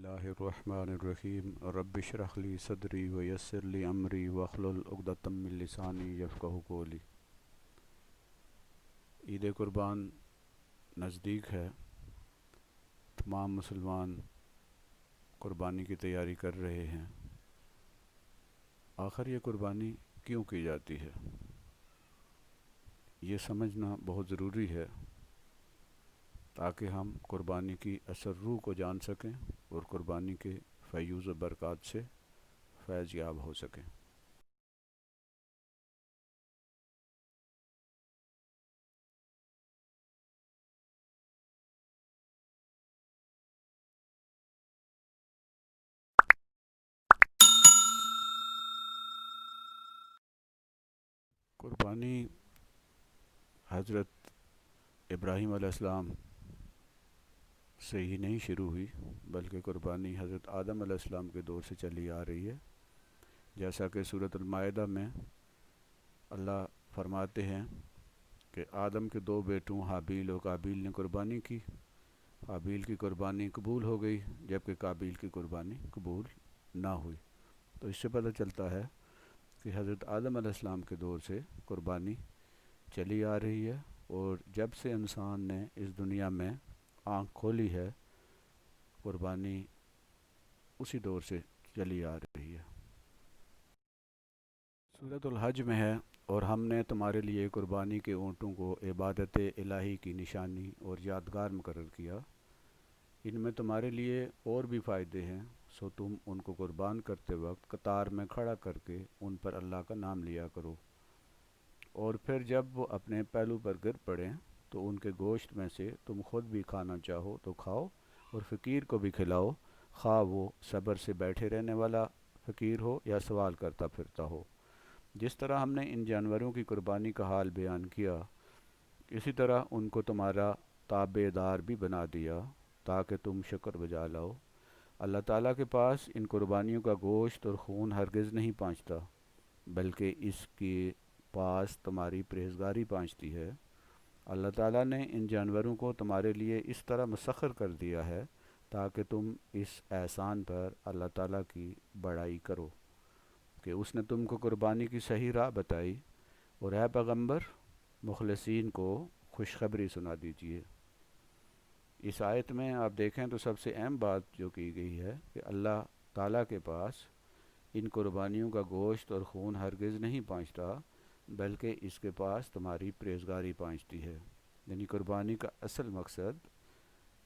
اللہ الرحمن الرحیم رب اشرح لی صدری ویسر لی امری واحلل عقدۃ من لسانی یفقہوا قولی۔ عید قربان نزدیک ہے۔ تمام مسلمان قربانی کی تیاری کر رہے ہیں۔ آخر یہ قربانی کیوں کی جاتی ہے، یہ سمجھنا بہت ضروری ہے تاکہ ہم قربانی کی اثر روح کو جان سکیں اور قربانی کے فیوز و برکات سے فیض یاب ہو سکیں۔ قربانی حضرت ابراہیم علیہ السلام سے ہی نہیں شروع ہوئی، بلکہ قربانی حضرت آدم علیہ السلام کے دور سے چلی آ رہی ہے۔ جیسا کہ سورۃ المائدہ میں اللہ فرماتے ہیں کہ آدم کے دو بیٹوں حابیل و قابیل نے قربانی کی۔ حابیل کی قربانی قبول ہو گئی جبکہ قابیل کی قربانی قبول نہ ہوئی۔ تو اس سے پتہ چلتا ہے کہ حضرت آدم علیہ السلام کے دور سے قربانی چلی آ رہی ہے، اور جب سے انسان نے اس دنیا میں آنکھ کھولی ہے، قربانی اسی دور سے چلی آ رہی ہے۔ سورۃ الحج میں ہے، اور ہم نے تمہارے لیے قربانی کے اونٹوں کو عبادت الہی کی نشانی اور یادگار مقرر کیا۔ ان میں تمہارے لیے اور بھی فائدے ہیں، سو تم ان کو قربان کرتے وقت قطار میں کھڑا کر کے ان پر اللہ کا نام لیا کرو، اور پھر جب وہ اپنے پہلو پر گر پڑیں تو ان کے گوشت میں سے تم خود بھی کھانا چاہو تو کھاؤ، اور فقیر کو بھی کھلاؤ، خواہ وہ صبر سے بیٹھے رہنے والا فقیر ہو یا سوال کرتا پھرتا ہو۔ جس طرح ہم نے ان جانوروں کی قربانی کا حال بیان کیا، اسی طرح ان کو تمہارا تابع دار بھی بنا دیا تاکہ تم شکر بجا لاؤ۔ اللہ تعالیٰ کے پاس ان قربانیوں کا گوشت اور خون ہرگز نہیں پہنچتا، بلکہ اس کے پاس تمہاری پرہیزگاری پہنچتی ہے۔ اللہ تعالیٰ نے ان جانوروں کو تمہارے لیے اس طرح مسخر کر دیا ہے تاکہ تم اس احسان پر اللہ تعالیٰ کی بڑائی کرو کہ اس نے تم کو قربانی کی صحیح راہ بتائی، اور اے پیغمبر، مخلصین کو خوشخبری سنا دیجیے۔ اس آیت میں آپ دیکھیں تو سب سے اہم بات جو کی گئی ہے کہ اللہ تعالیٰ کے پاس ان قربانیوں کا گوشت اور خون ہرگز نہیں پہنچتا، بلکہ اس کے پاس تمہاری پرہیزگاری پہنچتی ہے۔ یعنی قربانی کا اصل مقصد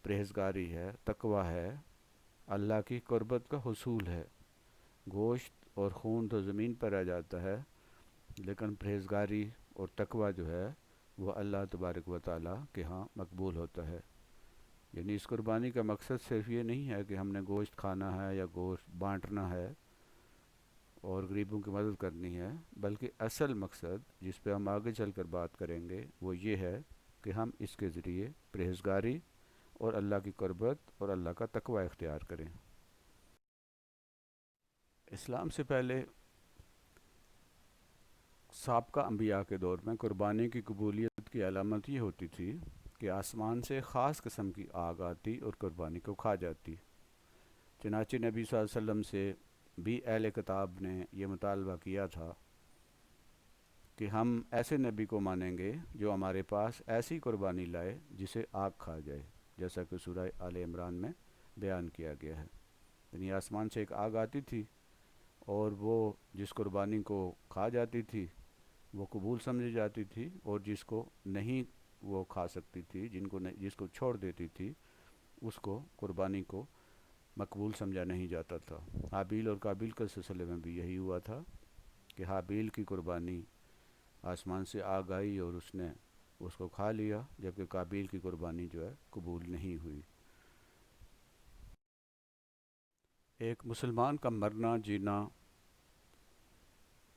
پرہیزگاری ہے، تقوی ہے، اللہ کی قربت کا حصول ہے۔ گوشت اور خون تو زمین پر رہ جاتا ہے، لیکن پرہیزگاری اور تقوی جو ہے وہ اللہ تبارک و تعالیٰ کے ہاں مقبول ہوتا ہے۔ یعنی اس قربانی کا مقصد صرف یہ نہیں ہے کہ ہم نے گوشت کھانا ہے یا گوشت بانٹنا ہے اور غریبوں کی مدد کرنی ہے، بلکہ اصل مقصد جس پہ ہم آگے چل کر بات کریں گے وہ یہ ہے کہ ہم اس کے ذریعے پرہیزگاری اور اللہ کی قربت اور اللہ کا تقوی اختیار کریں۔ اسلام سے پہلے سابقہ انبیاء کے دور میں قربانی کی قبولیت کی علامت یہ ہوتی تھی کہ آسمان سے خاص قسم کی آگ آتی اور قربانی کو کھا جاتی۔ چنانچہ نبی صلی اللہ علیہ وسلم سے بھی اہل کتاب نے یہ مطالبہ کیا تھا کہ ہم ایسے نبی کو مانیں گے جو ہمارے پاس ایسی قربانی لائے جسے آگ کھا جائے، جیسا کہ سورہ آل عمران میں بیان کیا گیا ہے۔ یعنی آسمان سے ایک آگ آتی تھی، اور وہ جس قربانی کو کھا جاتی تھی وہ قبول سمجھی جاتی تھی، اور جس کو نہیں وہ کھا سکتی تھی، جس کو چھوڑ دیتی تھی، اس کو قربانی کو مقبول سمجھا نہیں جاتا تھا۔ حابیل اور قابیل کے سلسلے میں بھی یہی ہوا تھا کہ حابیل کی قربانی آسمان سے آگ آئی اور اس نے اس کو کھا لیا، جبکہ قابیل کی قربانی جو ہے قبول نہیں ہوئی۔ ایک مسلمان کا مرنا جینا،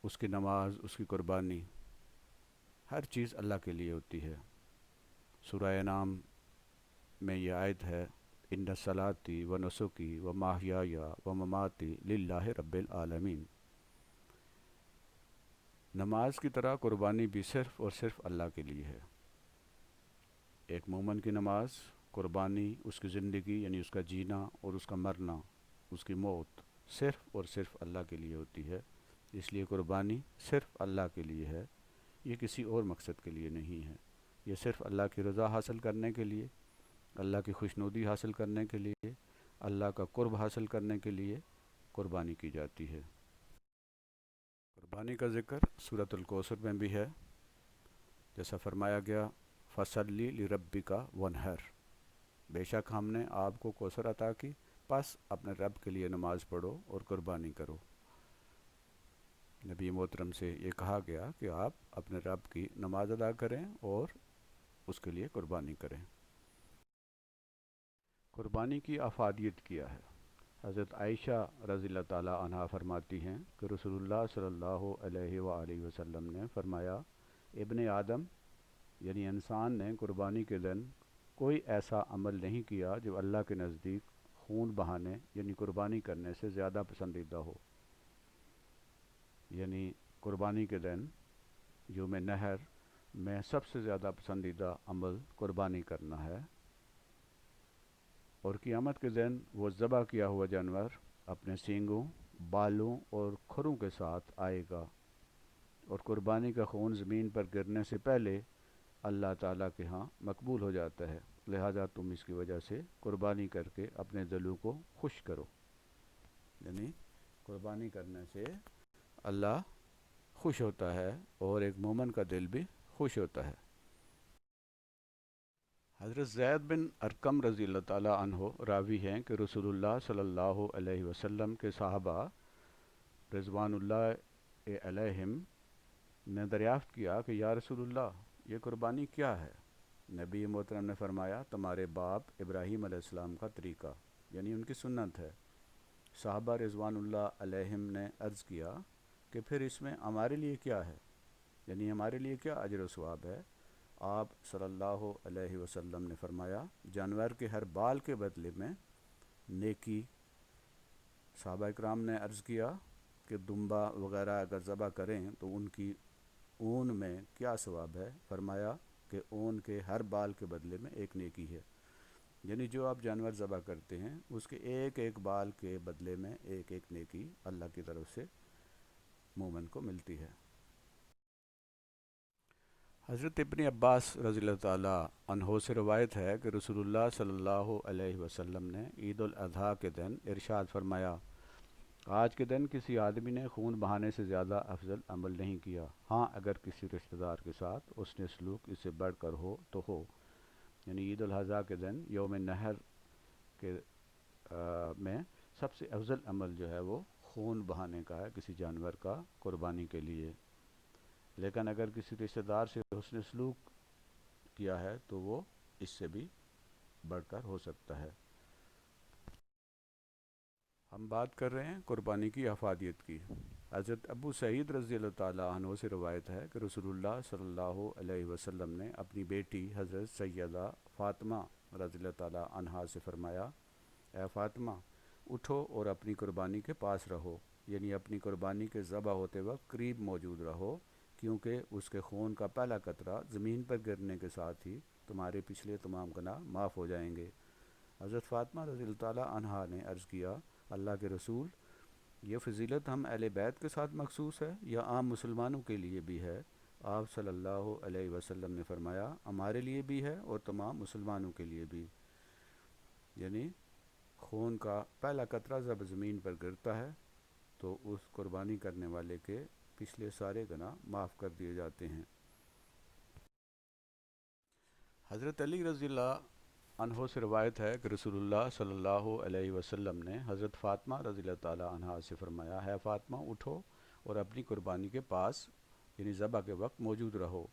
اس کی نماز، اس کی قربانی، ہر چیز اللہ کے لیے ہوتی ہے۔ سورہ انعام میں یہ آیت ہے، ان صلاتی و نسکی و ماحیای و مماتی للہ رب العالمین۔ نماز کی طرح قربانی بھی صرف اور صرف اللہ کے لیے ہے۔ ایک مومن کی نماز، قربانی، اس کی زندگی یعنی اس کا جینا اور اس کا مرنا اس کی موت صرف اور صرف اللہ کے لیے ہوتی ہے، اس لیے قربانی صرف اللہ کے لیے ہے، یہ کسی اور مقصد کے لیے نہیں ہے، یہ صرف اللہ کی رضا حاصل کرنے کے لیے، اللہ کی خوشنودی حاصل کرنے کے لیے، اللہ کا قرب حاصل کرنے کے لیے قربانی کی جاتی ہے۔ قربانی کا ذکر سورۃ الکوثر میں بھی ہے، جیسا فرمایا گیا فصلی لربک ونحر، بے شک ہم نے آپ کو کوثر عطا کی، پس اپنے رب کے لیے نماز پڑھو اور قربانی کرو۔ نبی محترم سے یہ کہا گیا کہ آپ اپنے رب کی نماز ادا کریں اور اس کے لیے قربانی کریں۔ قربانی کی افادیت کیا ہے؟ حضرت عائشہ رضی اللہ تعالیٰ عنہا فرماتی ہیں کہ رسول اللہ صلی اللہ علیہ وآلہ وسلم نے فرمایا، ابن آدم یعنی انسان نے قربانی کے دن کوئی ایسا عمل نہیں کیا جو اللہ کے نزدیک خون بہانے یعنی قربانی کرنے سے زیادہ پسندیدہ ہو۔ یعنی قربانی کے دن یوم نحر میں سب سے زیادہ پسندیدہ عمل قربانی کرنا ہے، اور قیامت کے دن وہ ذبح کیا ہوا جانور اپنے سینگوں، بالوں اور کھروں کے ساتھ آئے گا، اور قربانی کا خون زمین پر گرنے سے پہلے اللہ تعالیٰ کے ہاں مقبول ہو جاتا ہے، لہذا تم اس کی وجہ سے قربانی کر کے اپنے دلوں کو خوش کرو۔ یعنی قربانی کرنے سے اللہ خوش ہوتا ہے اور ایک مومن کا دل بھی خوش ہوتا ہے۔ حضرت زید بن ارقم رضی اللہ تعالیٰ عنہ راوی ہیں کہ رسول اللہ صلی اللہ علیہ وسلم کے صحابہ رضوان اللہ علیہم نے دریافت کیا کہ یا رسول اللہ، یہ قربانی کیا ہے؟ نبی محترم نے فرمایا، تمہارے باپ ابراہیم علیہ السلام کا طریقہ، یعنی ان کی سنت ہے۔ صحابہ رضوان اللہ علیہم نے عرض کیا کہ پھر اس میں ہمارے لیے کیا ہے، یعنی ہمارے لیے کیا اجر و ثواب ہے؟ آپ صلی اللہ علیہ وسلم نے فرمایا، جانور کے ہر بال کے بدلے میں نیکی۔ صحابہ اکرام نے عرض کیا کہ دمبا وغیرہ اگر ذبح کریں تو ان کی اون میں کیا ثواب ہے؟ فرمایا کہ اون کے ہر بال کے بدلے میں ایک نیکی ہے، یعنی جو آپ جانور ذبح کرتے ہیں اس کے ایک ایک بال کے بدلے میں ایک ایک نیکی اللہ کی طرف سے مومن کو ملتی ہے۔ حضرت ابن عباس رضی اللہ تعالیٰ عنہ سے روایت ہے کہ رسول اللہ صلی اللہ علیہ وسلم نے عید الاضحیٰ کے دن ارشاد فرمایا، آج کے دن کسی آدمی نے خون بہانے سے زیادہ افضل عمل نہیں کیا، ہاں اگر کسی رشتہ دار کے ساتھ اس نے سلوک اس سے بڑھ کر ہو تو ہو۔ یعنی عید الاضحیٰ کے دن یوم نحر کے میں سب سے افضل عمل جو ہے وہ خون بہانے کا ہے کسی جانور کا قربانی کے لیے، لیکن اگر کسی رشتہ دار سے حسن سلوک کیا ہے تو وہ اس سے بھی بڑھ کر ہو سکتا ہے۔ ہم بات کر رہے ہیں قربانی کی افادیت کی۔ حضرت ابو سعید رضی اللہ تعالیٰ عنہ سے روایت ہے کہ رسول اللہ صلی اللہ علیہ وسلم نے اپنی بیٹی حضرت سیدہ فاطمہ رضی اللہ تعالیٰ عنہا سے فرمایا، اے فاطمہ، اٹھو اور اپنی قربانی کے پاس رہو، یعنی اپنی قربانی کے ذبح ہوتے وقت قریب موجود رہو، کیونکہ اس کے خون کا پہلا قطرہ زمین پر گرنے کے ساتھ ہی تمہارے پچھلے تمام گناہ معاف ہو جائیں گے۔ حضرت فاطمہ رضی اللہ تعالیٰ عنہا نے عرض کیا، اللہ کے رسول، یہ فضیلت ہم اہل بیت کے ساتھ مخصوص ہے یا عام مسلمانوں کے لیے بھی ہے؟ آپ صلی اللہ علیہ وسلم نے فرمایا، ہمارے لیے بھی ہے اور تمام مسلمانوں کے لیے بھی۔ یعنی خون کا پہلا قطرہ جب زمین پر گرتا ہے تو اس قربانی کرنے والے کے پچھلے سارے گناہ معاف کر دیے جاتے ہیں۔ حضرت علی رضی اللہ عنہ سے روایت ہے کہ رسول اللہ صلی اللہ علیہ وسلم نے حضرت فاطمہ رضی اللہ تعالیٰ عنہا سے فرمایا، ہے فاطمہ، اٹھو اور اپنی قربانی کے پاس یعنی ذبح کے وقت موجود رہو،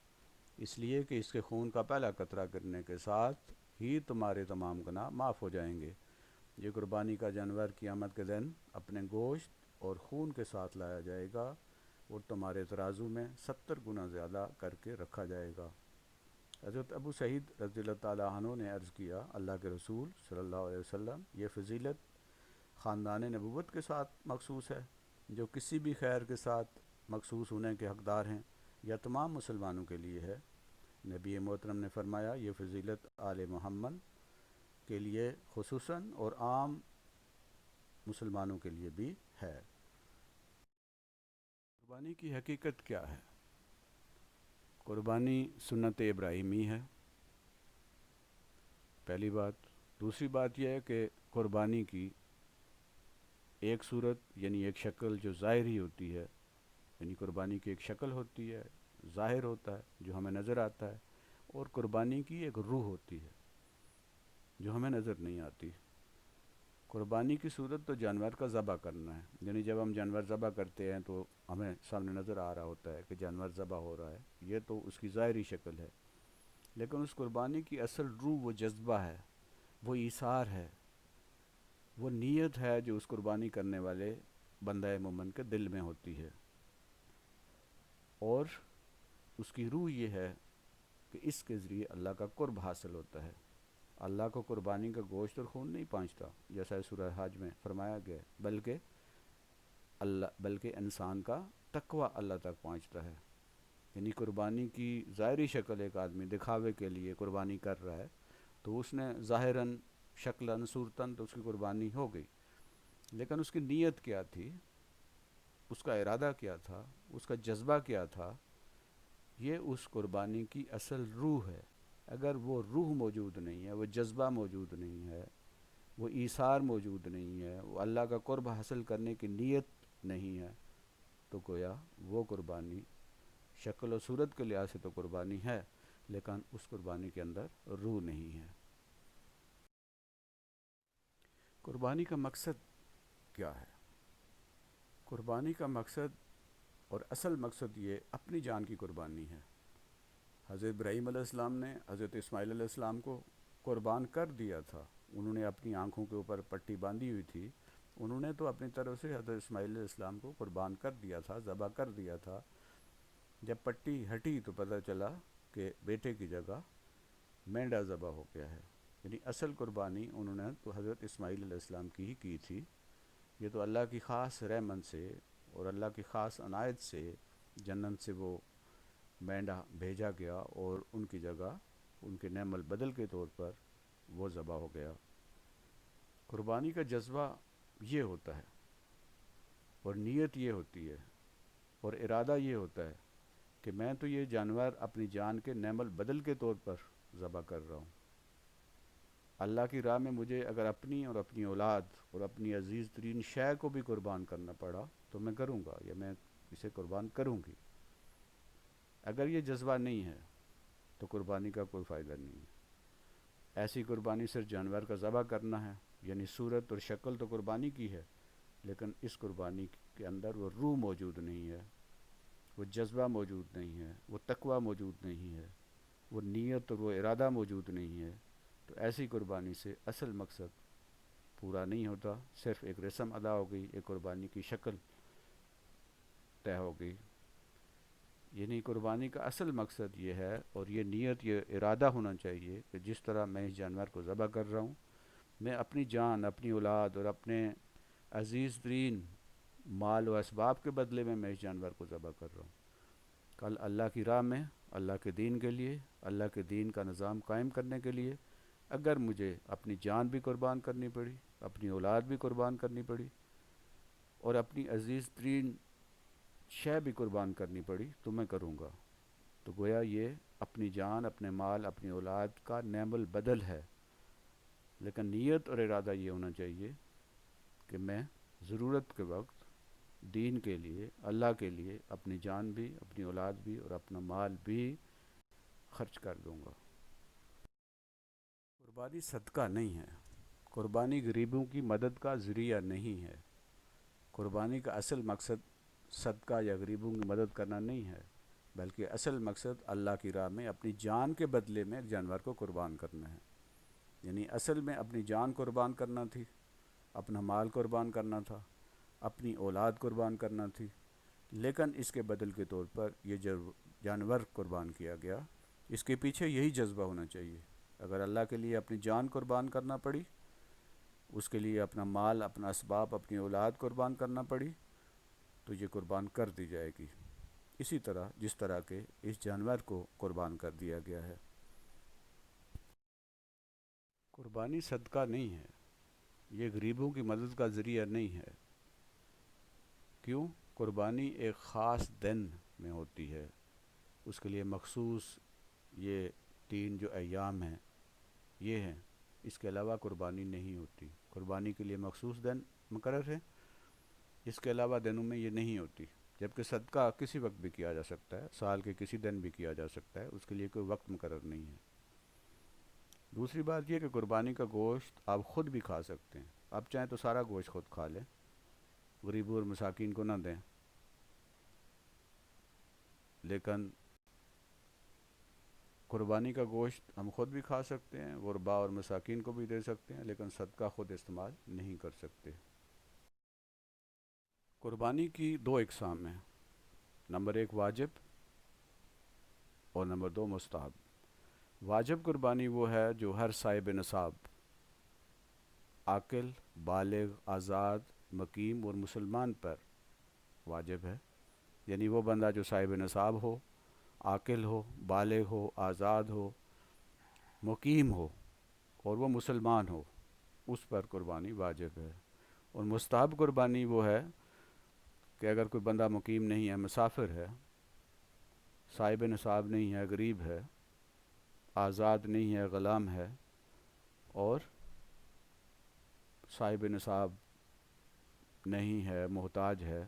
اس لیے کہ اس کے خون کا پہلا قطرہ گرنے کے ساتھ ہی تمہارے تمام گناہ معاف ہو جائیں گے۔ یہ قربانی کا جانور قیامت کے دن اپنے گوشت اور خون کے ساتھ لایا جائے گا اور تمہارے ترازو میں 70 گنا زیادہ کر کے رکھا جائے گا۔ حضرت ابو سعید رضی اللہ تعالیٰ عنہ نے عرض کیا، اللہ کے رسول صلی اللہ علیہ وسلم، یہ فضیلت خاندان نبوت کے ساتھ مخصوص ہے جو کسی بھی خیر کے ساتھ مخصوص ہونے کے حقدار ہیں، یا تمام مسلمانوں کے لیے ہے؟ نبی محترم نے فرمایا، یہ فضیلت آل محمد کے لیے خصوصاً اور عام مسلمانوں کے لیے بھی ہے۔ قربانی کی حقیقت کیا ہے؟ قربانی سنت ابراہیمی ہے، پہلی بات۔ دوسری بات یہ ہے کہ قربانی کی ایک صورت یعنی ایک شکل جو ظاہری ہوتی ہے، یعنی قربانی کی ایک شکل ہوتی ہے، ظاہر ہوتا ہے جو ہمیں نظر آتا ہے، اور قربانی کی ایک روح ہوتی ہے جو ہمیں نظر نہیں آتی۔ قربانی کی صورت تو جانور کا ذبح کرنا ہے، یعنی جب ہم جانور ذبح کرتے ہیں تو ہمیں سامنے نظر آ رہا ہوتا ہے کہ جانور ذبح ہو رہا ہے، یہ تو اس کی ظاہری شکل ہے۔ لیکن اس قربانی کی اصل روح وہ جذبہ ہے، وہ ایثار ہے، وہ نیت ہے جو اس قربانی کرنے والے بندہ مومن کے دل میں ہوتی ہے، اور اس کی روح یہ ہے کہ اس کے ذریعے اللہ کا قرب حاصل ہوتا ہے۔ اللہ کو قربانی کا گوشت اور خون نہیں پہنچتا، جیسا سورہ حج میں فرمایا گیا ہے، بلکہ انسان کا تقوی اللہ تک پہنچتا ہے۔ یعنی قربانی کی ظاہری شکل ایک آدمی دکھاوے کے لیے قربانی کر رہا ہے تو اس نے ظاہراً شکلاً صورتاً تو اس کی قربانی ہو گئی، لیکن اس کی نیت کیا تھی، اس کا ارادہ کیا تھا، اس کا جذبہ کیا تھا، یہ اس قربانی کی اصل روح ہے۔ اگر وہ روح موجود نہیں ہے، وہ جذبہ موجود نہیں ہے، وہ ایثار موجود نہیں ہے، وہ اللہ کا قرب حاصل کرنے کی نیت نہیں ہے، تو گویا وہ قربانی شکل و صورت کے لحاظ سے تو قربانی ہے، لیکن اس قربانی کے اندر روح نہیں ہے۔ قربانی کا مقصد کیا ہے؟ قربانی کا مقصد اور اصل مقصد یہ اپنی جان کی قربانی ہے۔ حضرت ابراہیم علیہ السلام نے حضرت اسماعیل علیہ السلام کو قربان کر دیا تھا، انہوں نے اپنی آنکھوں کے اوپر پٹی باندھی ہوئی تھی، انہوں نے تو اپنی طرف سے حضرت اسماعیل علیہ السلام کو قربان کر دیا تھا، ذبح کر دیا تھا۔ جب پٹی ہٹی تو پتہ چلا کہ بیٹے کی جگہ مینڈا ذبح ہو گیا ہے، یعنی اصل قربانی انہوں نے تو حضرت اسماعیل علیہ السلام کی ہی کی تھی۔ یہ تو اللہ کی خاص رحمت سے اور اللہ کی خاص عنایت سے جنت سے وہ مینڈا بھیجا گیا اور ان کی جگہ ان کے نعم البدل کے طور پر وہ ذبح ہو گیا۔ قربانی کا جذبہ یہ ہوتا ہے، اور نیت یہ ہوتی ہے، اور ارادہ یہ ہوتا ہے کہ میں تو یہ جانور اپنی جان کے نعم البدل کے طور پر ذبح کر رہا ہوں۔ اللہ کی راہ میں مجھے اگر اپنی اور اپنی اولاد اور اپنی عزیز ترین شے کو بھی قربان کرنا پڑا تو میں کروں گا، یا میں اسے قربان کروں گی۔ اگر یہ جذبہ نہیں ہے تو قربانی کا کوئی فائدہ نہیں ہے۔ ایسی قربانی صرف جانور کا ذبح کرنا ہے، یعنی صورت اور شکل تو قربانی کی ہے، لیکن اس قربانی کے اندر وہ روح موجود نہیں ہے، وہ جذبہ موجود نہیں ہے، وہ تقوی موجود نہیں ہے، وہ نیت اور وہ ارادہ موجود نہیں ہے، تو ایسی قربانی سے اصل مقصد پورا نہیں ہوتا، صرف ایک رسم ادا ہو گئی، ایک قربانی کی شکل طے ہو گئی۔ یعنی قربانی کا اصل مقصد یہ ہے، اور یہ نیت یہ ارادہ ہونا چاہیے کہ جس طرح میں اس جانور کو ذبح کر رہا ہوں، میں اپنی جان، اپنی اولاد اور اپنے عزیز ترین مال و اسباب کے بدلے میں اس جانور کو ذبح کر رہا ہوں۔ کل اللہ کی راہ میں، اللہ کے دین کے لیے، اللہ کے دین کا نظام قائم کرنے کے لیے اگر مجھے اپنی جان بھی قربان کرنی پڑی، اپنی اولاد بھی قربان کرنی پڑی، اور اپنی عزیز ترین شے بھی قربان کرنی پڑی تو میں کروں گا۔ تو گویا یہ اپنی جان، اپنے مال، اپنی اولاد کا نعم البدل ہے، لیکن نیت اور ارادہ یہ ہونا چاہیے کہ میں ضرورت کے وقت دین کے لیے، اللہ کے لیے اپنی جان بھی، اپنی اولاد بھی اور اپنا مال بھی خرچ کر دوں گا۔ قربانی صدقہ نہیں ہے، قربانی غریبوں کی مدد کا ذریعہ نہیں ہے۔ قربانی کا اصل مقصد صدقہ یا غریبوں کی مدد کرنا نہیں ہے، بلکہ اصل مقصد اللہ کی راہ میں اپنی جان کے بدلے میں ایک جانور کو قربان کرنا ہے۔ یعنی اصل میں اپنی جان قربان کرنا تھی، اپنا مال قربان کرنا تھا، اپنی اولاد قربان کرنا تھی، لیکن اس کے بدل کے طور پر یہ جو جانور قربان کیا گیا، اس کے پیچھے یہی جذبہ ہونا چاہیے۔ اگر اللہ کے لیے اپنی جان قربان کرنا پڑی، اس کے لیے اپنا مال، اپنا اسباب، اپنی اولاد قربان کرنا پڑی، تو یہ قربان کر دی جائے گی، اسی طرح جس طرح کہ اس جانور کو قربان کر دیا گیا ہے۔ قربانی صدقہ نہیں ہے، یہ غریبوں کی مدد کا ذریعہ نہیں ہے۔ کیوں؟ قربانی ایک خاص دن میں ہوتی ہے، اس کے لیے مخصوص یہ 3 جو ایام ہیں یہ ہیں، اس کے علاوہ قربانی نہیں ہوتی۔ قربانی کے لیے مخصوص دن مقرر ہے، اس کے علاوہ دنوں میں یہ نہیں ہوتی۔ جبکہ صدقہ کسی وقت بھی کیا جا سکتا ہے، سال کے کسی دن بھی کیا جا سکتا ہے، اس کے لیے کوئی وقت مقرر نہیں ہے۔ دوسری بات یہ کہ قربانی کا گوشت آپ خود بھی کھا سکتے ہیں، آپ چاہیں تو سارا گوشت خود کھا لیں، غریبوں اور مساکین کو نہ دیں، لیکن قربانی کا گوشت ہم خود بھی کھا سکتے ہیں، غرباء اور مساکین کو بھی دے سکتے ہیں، لیکن صدقہ خود استعمال نہیں کر سکتے۔ قربانی کی 2 اقسام ہیں، نمبر 1 واجب اور نمبر 2 مستحب۔ واجب قربانی وہ ہے جو ہر صاحب نصاب، عاقل، بالغ، آزاد، مقیم اور مسلمان پر واجب ہے، یعنی وہ بندہ جو صاحب نصاب ہو، عاقل ہو، بالغ ہو، آزاد ہو، مقیم ہو اور وہ مسلمان ہو، اس پر قربانی واجب ہے۔ اور مستحب قربانی وہ ہے کہ اگر کوئی بندہ مقیم نہیں ہے، مسافر ہے، صاحب نصاب نہیں ہے، غریب ہے، آزاد نہیں ہے، غلام ہے، اور صاحب نصاب نہیں ہے، محتاج ہے،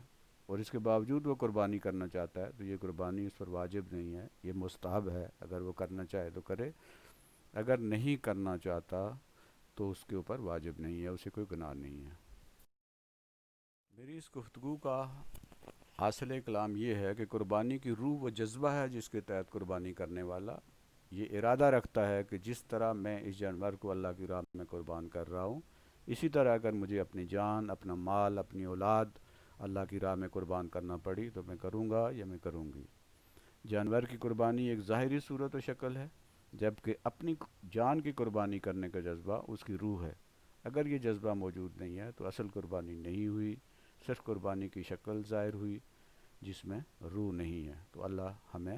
اور اس کے باوجود وہ قربانی کرنا چاہتا ہے، تو یہ قربانی اس پر واجب نہیں ہے، یہ مستحب ہے۔ اگر وہ کرنا چاہے تو کرے، اگر نہیں کرنا چاہتا تو اس کے اوپر واجب نہیں ہے، اسے کوئی گناہ نہیں ہے۔ میری اس گفتگو کا حاصل کلام یہ ہے کہ قربانی کی روح و جذبہ ہے جس کے تحت قربانی کرنے والا یہ ارادہ رکھتا ہے کہ جس طرح میں اس جانور کو اللہ کی راہ میں قربان کر رہا ہوں، اسی طرح اگر مجھے اپنی جان، اپنا مال، اپنی اولاد اللہ کی راہ میں قربان کرنا پڑی تو میں کروں گا یا میں کروں گی۔ جانور کی قربانی ایک ظاہری صورت و شکل ہے، جبکہ اپنی جان کی قربانی کرنے کا جذبہ اس کی روح ہے۔ اگر یہ جذبہ موجود نہیں ہے تو اصل قربانی نہیں ہوئی، صرف قربانی کی شکل ظاہر ہوئی جس میں روح نہیں ہے۔ تو اللہ ہمیں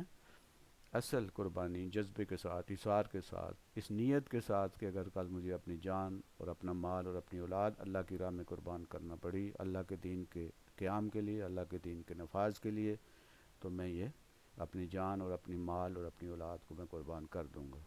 اصل قربانی جذبے کے ساتھ، اصرار کے ساتھ، اس نیت کے ساتھ کہ اگر کل مجھے اپنی جان اور اپنا مال اور اپنی اولاد اللہ کی راہ میں قربان کرنا پڑی، اللہ کے دین کے قیام کے لیے، اللہ کے دین کے نفاذ کے لیے، تو میں یہ اپنی جان اور اپنی مال اور اپنی اولاد کو میں قربان کر دوں گا۔